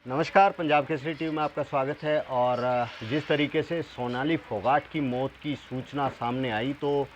नमस्कार, पंजाब केसरी टीवी में आपका स्वागत है। और जिस तरीके से सोनाली फोगाट की मौत की सूचना सामने आई तो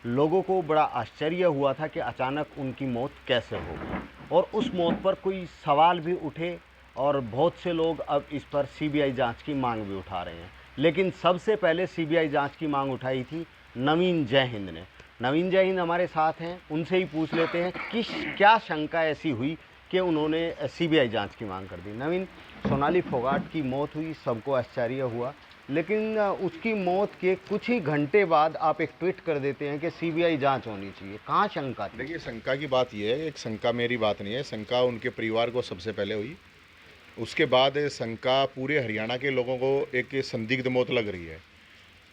लोगों को बड़ा आश्चर्य हुआ था कि अचानक उनकी मौत कैसे हो गई, और उस मौत पर कोई सवाल भी उठे और बहुत से लोग अब इस पर सीबीआई जांच की मांग भी उठा रहे हैं। लेकिन सबसे पहले सीबीआई जांच की मांग उठाई थी नवीन जयहिंद ने। नवीन जयहिंद हमारे साथ हैं, उनसे ही पूछ लेते हैं कि क्या शंका ऐसी हुई कि उन्होंने सीबीआई जांच की मांग कर दी। नवीन, सोनाली फोगाट की मौत हुई, सबको आश्चर्य हुआ, लेकिन उसकी मौत के कुछ ही घंटे बाद आप एक ट्वीट कर देते हैं कि सीबीआई जांच होनी चाहिए। कहाँ शंका थी? देखिए, शंका की बात यह है, एक शंका मेरी बात नहीं है, शंका उनके परिवार को सबसे पहले हुई। उसके बाद शंका पूरे हरियाणा के लोगों को एक संदिग्ध मौत लग रही है।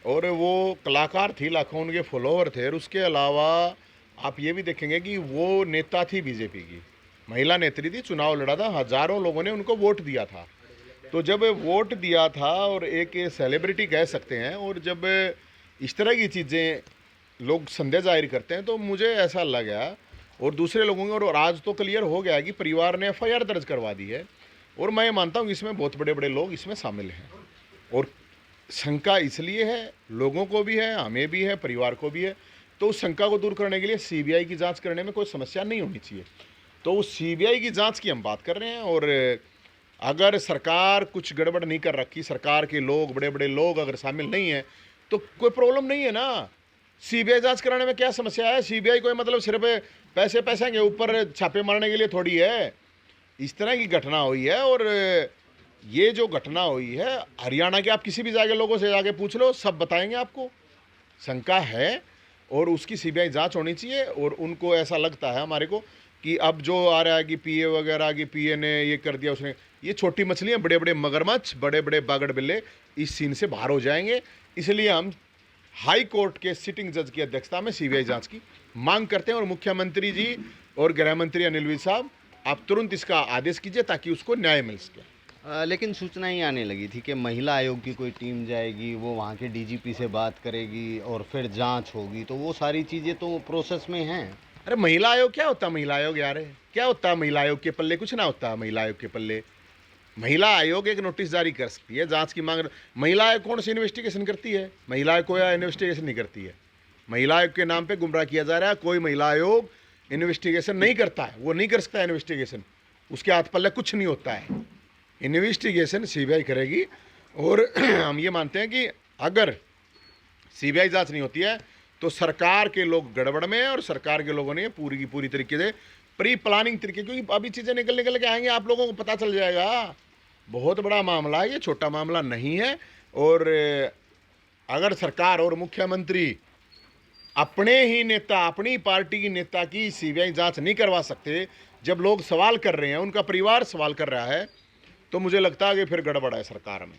और वो कलाकार थी, लाखों उनके फॉलोवर थे। और उसके अलावा आप ये भी देखेंगे कि वो नेता थी बीजेपी की, महिला नेत्री थी, चुनाव लड़ा था, हजारों लोगों ने उनको वोट दिया था। तो जब वोट दिया था और एक सेलिब्रिटी कह सकते हैं, और जब इस तरह की चीज़ें लोग संदेह जाहिर करते हैं तो मुझे ऐसा लगा, और दूसरे लोगों को, और आज तो क्लियर हो गया कि परिवार ने एफआईआर दर्ज करवा दी है। और मैं मानता हूँ कि इसमें बहुत बड़े बड़े लोग इसमें शामिल हैं। और शंका इसलिए है, लोगों को भी है, हमें भी है, परिवार को भी है। तो उस शंका को दूर करने के लिए सीबीआई की जांच करने में कोई समस्या नहीं होनी चाहिए। तो उस सीबीआई की जांच की हम बात कर रहे हैं। और अगर सरकार कुछ गड़बड़ नहीं कर रखी, सरकार के लोग, बड़े बड़े लोग अगर शामिल नहीं है, तो कोई प्रॉब्लम नहीं है ना। सीबीआई जांच कराने में क्या समस्या है? सीबीआई कोई मतलब सिर्फ पैसे के ऊपर छापे मारने के लिए थोड़ी है। इस तरह की घटना हुई है। और ये जो घटना हुई है, हरियाणा के आप किसी भी जगह लोगों से जाके पूछ लो, सब बताएंगे आपको। शंका है और उसकी सीबीआई जांच होनी चाहिए। और उनको ऐसा लगता है, हमारे को, कि अब जो आ रहा है कि पीए वगैरह की पीए ने ये कर दिया, उसने, ये छोटी मछलियां, बड़े बड़े मगरमच्छ, बड़े बड़े बागड़ बिल्ले इस सीन से बाहर हो जाएंगे। इसलिए हम हाई कोर्ट के सिटिंग जज की अध्यक्षता में सीबीआई जांच की मांग करते हैं। और मुख्यमंत्री जी और गृह मंत्री अनिल विज साहब, आप तुरंत इसका आदेश कीजिए ताकि उसको न्याय मिल सके। लेकिन सूचना ही आने लगी थी कि महिला आयोग की कोई टीम जाएगी, वो वहाँ के डीजीपी से बात करेगी और फिर जांच होगी, तो वो सारी चीज़ें तो प्रोसेस में हैं। अरे महिला आयोग क्या होता है? महिला आयोग यार, क्या होता है महिला आयोग के पल्ले? कुछ ना होता है महिला आयोग के पल्ले। महिला आयोग एक नोटिस जारी कर सकती है, जांच की मांग। महिला आयोग कौन सी इन्वेस्टिगेशन करती है? महिला आयोग कोई इन्वेस्टिगेशन नहीं करती है। महिला आयोग के नाम पे गुमराह किया जा रहा है। कोई महिला आयोग इन्वेस्टिगेशन नहीं करता है, वो नहीं कर सकता इन्वेस्टिगेशन। उसके हाथ पल्ले कुछ नहीं होता है। इन्वेस्टिगेशन सीबीआई करेगी। और हम ये मानते हैं कि अगर सीबीआई जांच नहीं होती है तो सरकार के लोग गड़बड़ में है। और सरकार के लोगों ने पूरी की पूरी तरीके से प्री प्लानिंग तरीके, क्योंकि अभी चीज़ें निकल के आएंगे, आप लोगों को पता चल जाएगा। बहुत बड़ा मामला है ये, छोटा मामला नहीं है। और अगर सरकार और मुख्यमंत्री अपने ही नेता, अपनी पार्टी की नेता की सीबीआई जांच नहीं करवा सकते, जब लोग सवाल कर रहे हैं, उनका परिवार सवाल कर रहा है, तो मुझे लगता है कि फिर गड़बड़ है सरकार में।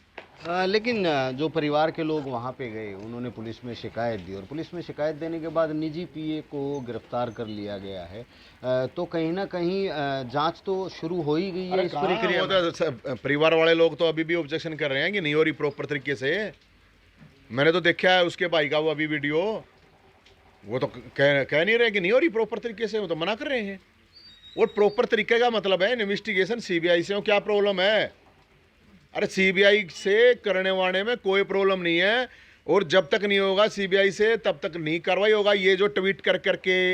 लेकिन जो परिवार के लोग वहाँ पे गए, उन्होंने पुलिस में शिकायत दी, और पुलिस में शिकायत देने के बाद निजी पीए को गिरफ्तार कर लिया गया है। तो कहीं ना कहीं जांच तो शुरू हो ही गई है इस प्रक्रिया में। परिवार वाले लोग तो अभी भी ऑब्जेक्शन कर रहे हैं कि नहीं हो रही प्रॉपर तरीके से। मैंने तो देखा है उसके भाई का वो अभी वीडियो, वो तो कह नहीं रहे कि नहीं हो रही प्रॉपर तरीके से, वो तो मना कर रहे हैं। और प्रॉपर तरीके का मतलब है इन्वेस्टिगेशन सीबीआई से। क्या प्रॉब्लम है? अरे सीबीआई से करने वाने में कोई प्रॉब्लम नहीं है। और जब तक नहीं होगा सीबीआई से, तब तक नहीं कार्रवाई होगा। ये जो ट्वीट कर करके,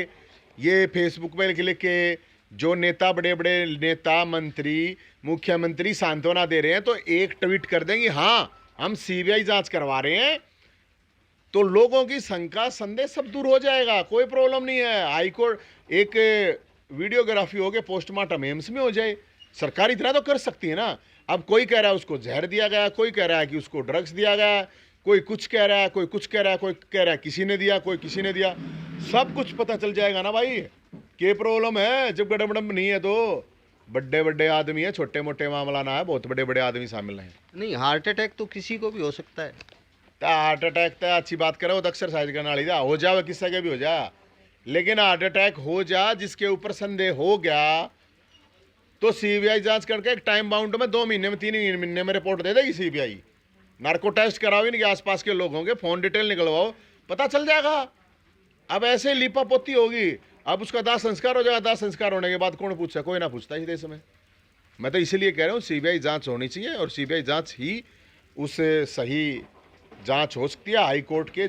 ये फेसबुक पे लिख लिख के जो नेता, बड़े बड़े नेता, मंत्री, मुख्यमंत्री सांत्वना दे रहे हैं, तो एक ट्वीट कर देंगे हाँ हम सीबीआई जांच करवा रहे हैं, तो लोगों की शंका, संदेह सब दूर हो जाएगा। कोई प्रॉब्लम नहीं है। हाईकोर्ट एक वीडियोग्राफी हो गए, पोस्टमार्टम एम्स में हो जाए। सरकार इतना तो कर सकती है ना। अब कोई कह रहा है उसको जहर दिया गया, कोई कह रहा है कि उसको ड्रग्स दिया गया, कोई कुछ कह रहा है, कोई कुछ कह रहा है, कोई कह रहा है किसी ने दिया, कोई किसी ने दिया। सब कुछ पता चल जाएगा ना भाई। क्या प्रॉब्लम है? जब गड़बड़ नहीं है तो बड़े बड़े आदमी है, छोटे मोटे मामला ना है, बहुत बड़े बड़े आदमी शामिल हैं। नहीं, हार्ट अटैक तो किसी को भी हो सकता है। तो हार्ट अटैक तो अच्छी बात करे, वो तो एक्सरसाइज करने वाली हो जाए, किसी के भी हो जा। लेकिन हार्ट अटैक हो जा जिसके ऊपर संदेह हो गया, तो सीबीआई जांच करके एक टाइम बाउंड में 2 महीने में, 3 महीने में रिपोर्ट दे देगी सीबीआई। नार्को टेस्ट कराओ, इनके आसपास के लोगों के फोन डिटेल निकलवाओ, पता चल जाएगा। अब ऐसे लिपापोती होगी, अब उसका दाह संस्कार हो जाएगा। दाह संस्कार होने के बाद कौन पूछता? कोई ना पूछता इस देश में। मैं तो इसीलिए कह रहा हूँ सीबीआई जांच होनी चाहिए, और सीबीआई जांच ही उस सही जांच हो सकती है। हाई कोर्ट के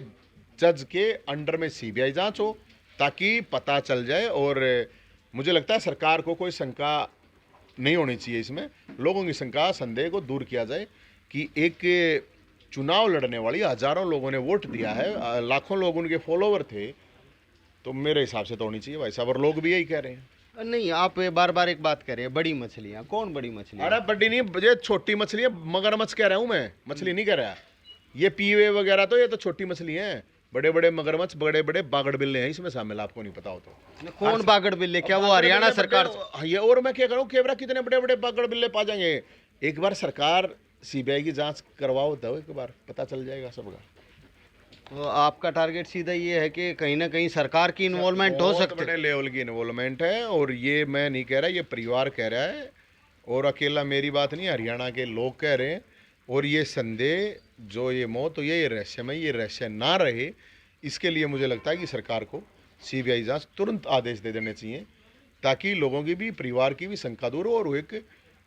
जज के अंडर में सीबीआई जांच हो ताकि पता चल जाए। और मुझे लगता है सरकार को कोई शंका नहीं होनी चाहिए इसमें, लोगों की शंका संदेह को दूर किया जाए कि एक चुनाव लड़ने वाली हजारों लोगों ने वोट दिया है, लाखों लोग उनके फॉलोवर थे, तो मेरे हिसाब से तो होनी चाहिए भाई साहब, और लोग भी यही कह रहे हैं। नहीं, आप बार बार एक बात कर रहे हैं, बड़ी मछलियाँ, कौन बड़ी मछलियाँ? अरे बड़ी नहीं, ये छोटी मछली है, मगरमच्छ कह रहा हूँ मैं, मछली नहीं कह रहा। ये पीवे वगैरह तो ये तो छोटी मछली हैं, बड़े बड़े मगरमच्छ, बड़े बड़े बागड़ बिल्ले हैं इसमें शामिल, आपको नहीं पता हो तो। कौन बागड़ बिल्ले? क्या वो हरियाणा सरकार? ये और मैं क्या करूँ, केवरा कितने बड़े बड़े बागड़ बिल्ले पा जाएंगे। एक बार सरकार सीबीआई की जांच करवाओ, दो एक बार पता चल जाएगा सबका। तो आपका टारगेट सीधा ये है कि कहीं ना कहीं सरकार की इन्वॉल्वमेंट हो सकती है? बड़े लेवल की इन्वॉल्वमेंट है, और ये मैं नहीं कह रहा, ये परिवार कह रहा है, और अकेला मेरी बात नहीं, हरियाणा के लोग कह रहे हैं। और ये संदेह जो ये मौत हुई है, ये रहस्यमय, ये रहस्य ना रहे, इसके लिए मुझे लगता है कि सरकार को सीबीआई जांच तुरंत आदेश दे देने चाहिए, ताकि लोगों की भी, परिवार की भी शंका दूर हो और एक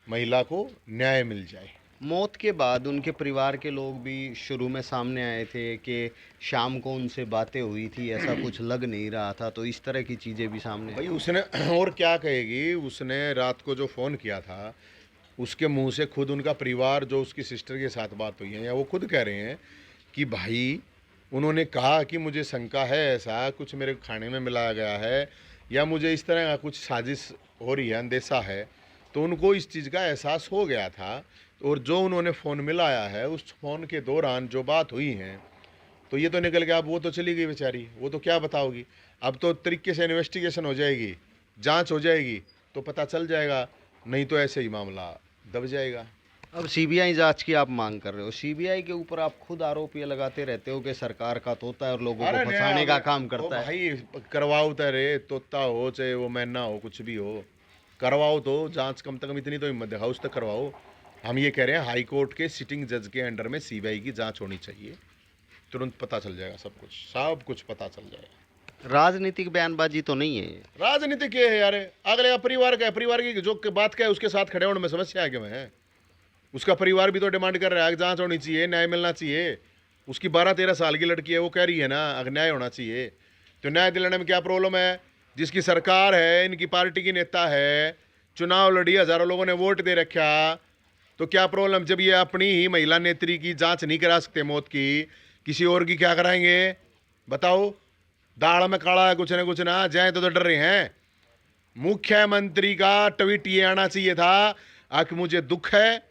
महिला को न्याय मिल जाए। मौत के बाद उनके परिवार के लोग भी शुरू में सामने आए थे कि शाम को उनसे बातें हुई थी, ऐसा कुछ लग नहीं रहा था, तो इस तरह की चीज़ें भी सामने भाई उसने और क्या कहेगी, उसने रात को जो फ़ोन किया था उसके मुंह से खुद उनका परिवार, जो उसकी सिस्टर के साथ बात हुई है, या वो खुद कह रहे हैं कि भाई उन्होंने कहा कि मुझे शंका है, ऐसा कुछ मेरे खाने में मिलाया गया है, या मुझे इस तरह का कुछ साजिश हो रही है, अंदेशा है। तो उनको इस चीज़ का एहसास हो गया था, और जो उन्होंने फ़ोन मिलाया है, उस फ़ोन के दौरान जो बात हुई है, तो ये तो निकल गया। अब वो तो चली गई बेचारी, वो तो क्या बताओगी। अब तो तरीके से इन्वेस्टिगेशन हो जाएगी, जांच हो जाएगी, तो पता चल जाएगा, नहीं तो ऐसे ही मामला दब जाएगा। अब सीबीआई जांच की आप मांग कर रहे हो, सीबीआई के ऊपर आप खुद आरोप ये लगाते रहते हो कि सरकार का तोता है और लोगों को फंसाने का काम करता है। भाई करवाओ तरे, तोता हो चाहे वो मैना हो, कुछ भी हो, करवाओ तो जांच, कम से कम इतनी तो हिम्मत दिखाओ, उस तक करवाओ। हम ये कह रहे हैं हाई कोर्ट के सिटिंग जज के अंडर में सीबीआई की जांच होनी चाहिए, तुरंत पता चल जाएगा, सब कुछ पता चल जाएगा। राजनीतिक बयानबाजी तो नहीं है ये? राजनीति क्या है यार, अगले परिवार का है, परिवार की जो बात क्या है उसके साथ खड़े होने में समस्या है क्यों है? उसका परिवार भी तो डिमांड कर रहा है, जांच होनी चाहिए, न्याय मिलना चाहिए। उसकी 12-13 साल की लड़की है, वो कह रही है ना अगर न्याय होना चाहिए, तो न्याय दिलाने में क्या प्रॉब्लम है? जिसकी सरकार है, इनकी पार्टी की नेता है, चुनाव लड़ी, हजारों लोगों ने वोट दे रखा, तो क्या प्रॉब्लम? जब ये अपनी ही महिला नेत्री की जांच नहीं करा सकते मौत की, किसी और की क्या कराएंगे बताओ? दाढ़ में काला है कुछ ना जाए तो डर रहे हैं। मुख्यमंत्री का ट्वीट ये आना चाहिए था कि मुझे दुख है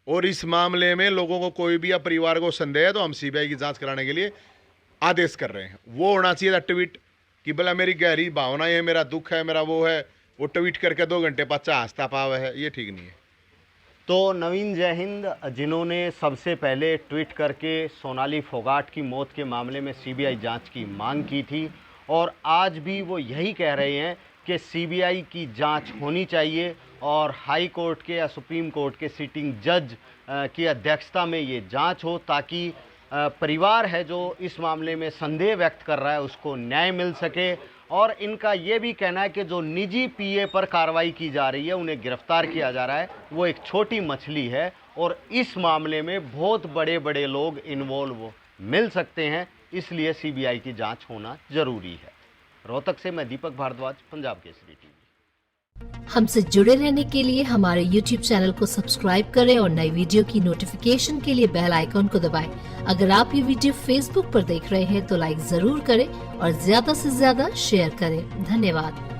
और इस मामले में लोगों को कोई भी या परिवार को संदेह है तो हम सीबीआई की जांच कराने के लिए आदेश कर रहे हैं। वो होना चाहिए था ट्वीट कि भला मेरी गहरी भावनाएं है, मेरा दुख है, मेरा वो है। वो ट्वीट करके 2 घंटे बच्चा हंसता पावा है, ये ठीक नहीं है। तो नवीन जय हिंद, जिन्होंने सबसे पहले ट्वीट करके सोनाली फोगाट की मौत के मामले में सीबीआई जांच की मांग की थी, और आज भी वो यही कह रहे हैं कि सीबीआई की जांच होनी चाहिए और हाई कोर्ट के या सुप्रीम कोर्ट के सिटिंग जज की अध्यक्षता में ये जांच हो, ताकि परिवार है जो इस मामले में संदेह व्यक्त कर रहा है उसको न्याय मिल सके। और इनका ये भी कहना है कि जो निजी पीए पर कार्रवाई की जा रही है, उन्हें गिरफ्तार किया जा रहा है, वो एक छोटी मछली है और इस मामले में बहुत बड़े बड़े लोग इन्वॉल्व मिल सकते हैं, इसलिए सीबीआई की जांच होना जरूरी है। रोहतक से मैं दीपक भारद्वाज, पंजाब केसरी टीवी। हमसे जुड़े रहने के लिए हमारे YouTube चैनल को सब्सक्राइब करें और नई वीडियो की नोटिफिकेशन के लिए बेल आइकॉन को दबाएं। अगर आप ये वीडियो Facebook पर देख रहे हैं तो लाइक जरूर करें और ज्यादा से ज्यादा शेयर करें। धन्यवाद।